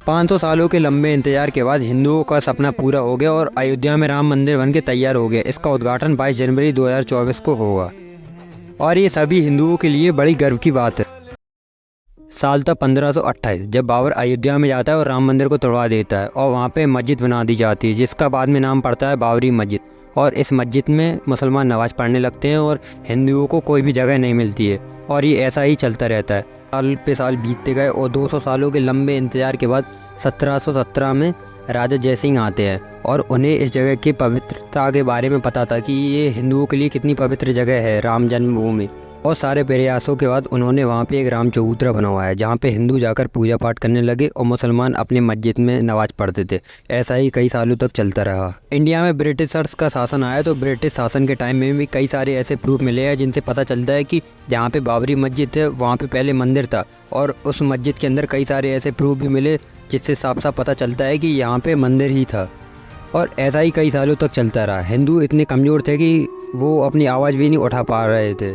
500 सालों के लंबे इंतजार के बाद हिंदुओं का सपना पूरा हो गया और अयोध्या में राम मंदिर बनके तैयार हो गया। इसका उद्घाटन 22 जनवरी 2024 को होगा और ये सभी हिंदुओं के लिए बड़ी गर्व की बात है। साल था 1528 जब बाबर अयोध्या में जाता है और राम मंदिर को तोड़वा देता है और वहाँ पे मस्जिद बना दी जाती है, जिसका बाद में नाम पड़ता है बाबरी मस्जिद। और इस मस्जिद में मुसलमान नमाज पढ़ने लगते हैं और हिंदुओं को कोई भी जगह नहीं मिलती है और ये ऐसा ही चलता रहता है। साल पे साल बीतते गए और 200 सालों के लंबे इंतजार के बाद 1717 में राजा जयसिंह आते हैं और उन्हें इस जगह की पवित्रता के बारे में पता था कि ये हिंदुओं के लिए कितनी पवित्र जगह है, राम जन्मभूमि। और सारे प्रयासों के बाद उन्होंने वहाँ पे एक राम चबूतरा बनवाया जहाँ पे हिंदू जाकर पूजा पाठ करने लगे और मुसलमान अपने मस्जिद में नमाज पढ़ते थे। ऐसा ही कई सालों तक चलता रहा। इंडिया में ब्रिटिशर्स का शासन आया तो ब्रिटिश शासन के टाइम में भी कई सारे ऐसे प्रूफ मिले हैं जिनसे पता चलता है कि जहाँ पे बाबरी मस्जिद है वहाँ पे पहले मंदिर था और उस मस्जिद के अंदर कई सारे ऐसे प्रूफ भी मिले जिससे साफ साफ पता चलता है कि यहाँ पे मंदिर ही था। और ऐसा ही कई सालों तक चलता रहा। हिंदू इतने कमज़ोर थे कि वो अपनी आवाज़ भी नहीं उठा पा रहे थे।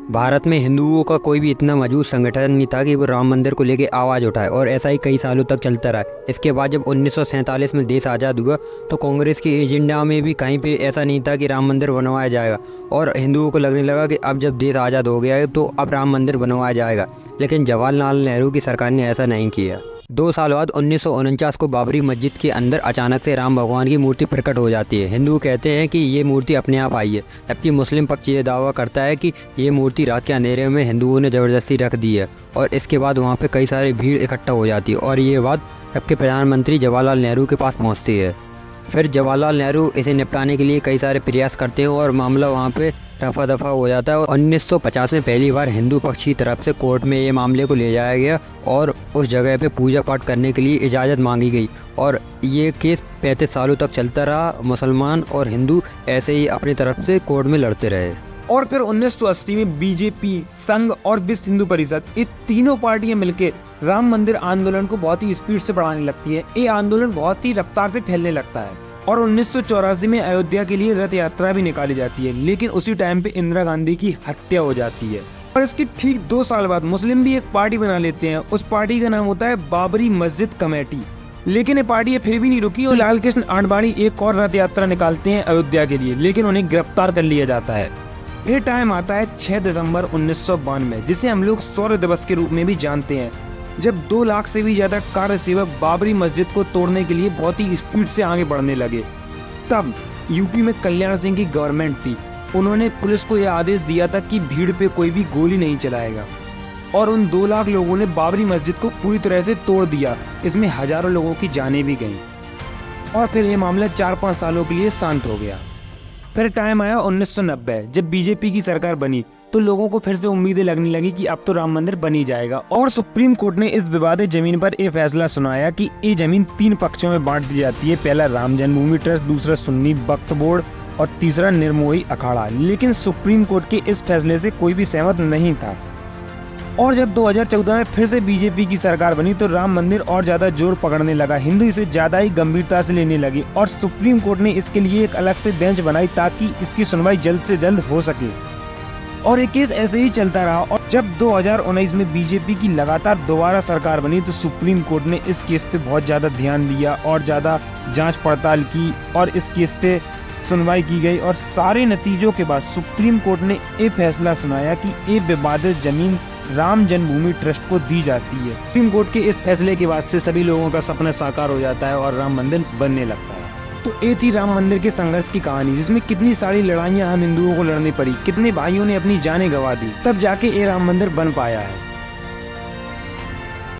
भारत में हिंदुओं का कोई भी इतना मजबूत संगठन नहीं था कि वो राम मंदिर को लेके आवाज़ उठाए और ऐसा ही कई सालों तक चलता रहा। इसके बाद जब 1947 में देश आज़ाद हुआ तो कांग्रेस के एजेंडा में भी कहीं पे ऐसा नहीं था कि राम मंदिर बनवाया जाएगा और हिंदुओं को लगने लगा कि अब जब देश आज़ाद हो गया है तो अब राम मंदिर बनवाया जाएगा। लेकिन जवाहरलाल नेहरू की सरकार ने ऐसा नहीं किया। 2 साल बाद 1949 को बाबरी मस्जिद के अंदर अचानक से राम भगवान की मूर्ति प्रकट हो जाती है। हिंदू कहते हैं कि ये मूर्ति अपने आप आई है, जबकि मुस्लिम पक्ष ये दावा करता है कि ये मूर्ति रात के अंधेरे में हिंदुओं ने ज़बरदस्ती रख दी है। और इसके बाद वहाँ पे कई सारी भीड़ इकट्ठा हो जाती है और ये बात जबकि प्रधानमंत्री जवाहरलाल नेहरू के पास पहुँचती है। फिर जवाहरलाल नेहरू इसे निपटाने के लिए कई सारे प्रयास करते हैं और मामला वहाँ पे रफा दफा हो जाता है। 1950 में पहली बार हिंदू पक्ष की तरफ से कोर्ट में ये मामले को ले जाया गया और उस जगह पे पूजा पाठ करने के लिए इजाज़त मांगी गई और ये केस 35 सालों तक चलता रहा। मुसलमान और हिंदू ऐसे ही अपनी तरफ से कोर्ट में लड़ते रहे। और फिर 1980 में बीजेपी, संघ और विश्व हिंदू परिषद, ये तीनों पार्टियां मिलकर राम मंदिर आंदोलन को बहुत ही स्पीड से बढ़ाने लगती है। ये आंदोलन बहुत ही रफ्तार से फैलने लगता है और 1984 में अयोध्या के लिए रथ यात्रा भी निकाली जाती है। लेकिन उसी टाइम पे इंदिरा गांधी की हत्या हो जाती है और इसके ठीक 2 साल बाद मुस्लिम भी एक पार्टी बना लेते हैं। उस पार्टी का नाम होता है बाबरी मस्जिद कमेटी। लेकिन ये पार्टी फिर भी नहीं रुकी और लाल कृष्ण आडवाणी एक और रथ यात्रा निकालते हैं अयोध्या के लिए, लेकिन उन्हें गिरफ्तार कर लिया जाता है। फिर टाइम आता है 6 दिसंबर 1992 जिसे हम लोग शौर्य दिवस के रूप में भी जानते हैं, जब 2 लाख से भी ज्यादा कार्य सेवक बाबरी मस्जिद को तोड़ने के लिए बहुत ही स्पीड से आगे बढ़ने लगे। तब यूपी में कल्याण सिंह की गवर्नमेंट थी। उन्होंने पुलिस को यह आदेश दिया था कि भीड़ पे कोई भी गोली नहीं चलाएगा और उन 2 लाख लोगों ने बाबरी मस्जिद को पूरी तरह से तोड़ दिया। इसमें हजारों लोगों की जानें भी गईं और फिर ये मामला 4-5 सालों के लिए शांत हो गया। फिर टाइम आया 1990 जब बीजेपी की सरकार बनी तो लोगों को फिर से उम्मीदें लगने लगी कि अब तो राम मंदिर बन ही जाएगा और सुप्रीम कोर्ट ने इस विवादित जमीन पर यह फैसला सुनाया कि ये जमीन 3 पक्षों में बांट दी जाती है। पहला राम जन्मभूमि ट्रस्ट, दूसरा सुन्नी वक्फ बोर्ड और तीसरा निर्मोही अखाड़ा। लेकिन सुप्रीम कोर्ट के इस फैसले से कोई भी सहमत नहीं था और जब 2014 में फिर से बीजेपी की सरकार बनी तो राम मंदिर और ज्यादा जोर पकड़ने लगा। हिंदू इसे ज्यादा ही गंभीरता से लेने लगे और सुप्रीम कोर्ट ने इसके लिए एक अलग से बेंच बनाई ताकि इसकी सुनवाई जल्द से जल्द हो सके और ये केस ऐसे ही चलता रहा। और जब 2019 में बीजेपी की लगातार दोबारा सरकार बनी तो सुप्रीम कोर्ट ने इस केस पे बहुत ज्यादा ध्यान दिया और ज्यादा जांच पड़ताल की और इस केस पे सुनवाई की गई और सारे नतीजों के बाद सुप्रीम कोर्ट ने ये फैसला सुनाया कि ये विवादित जमीन राम जन्मभूमि ट्रस्ट को दी जाती है। सुप्रीम कोर्ट के इस फैसले के बाद से सभी लोगों का सपना साकार हो जाता है और राम मंदिर बनने लगता है। तो ये थी राम मंदिर के संघर्ष की कहानी, जिसमें कितनी सारी लड़ाइयां हम हिंदुओं को लड़नी पड़ी, कितने भाइयों ने अपनी जानें गंवा दी, तब जाके ये राम मंदिर बन पाया है।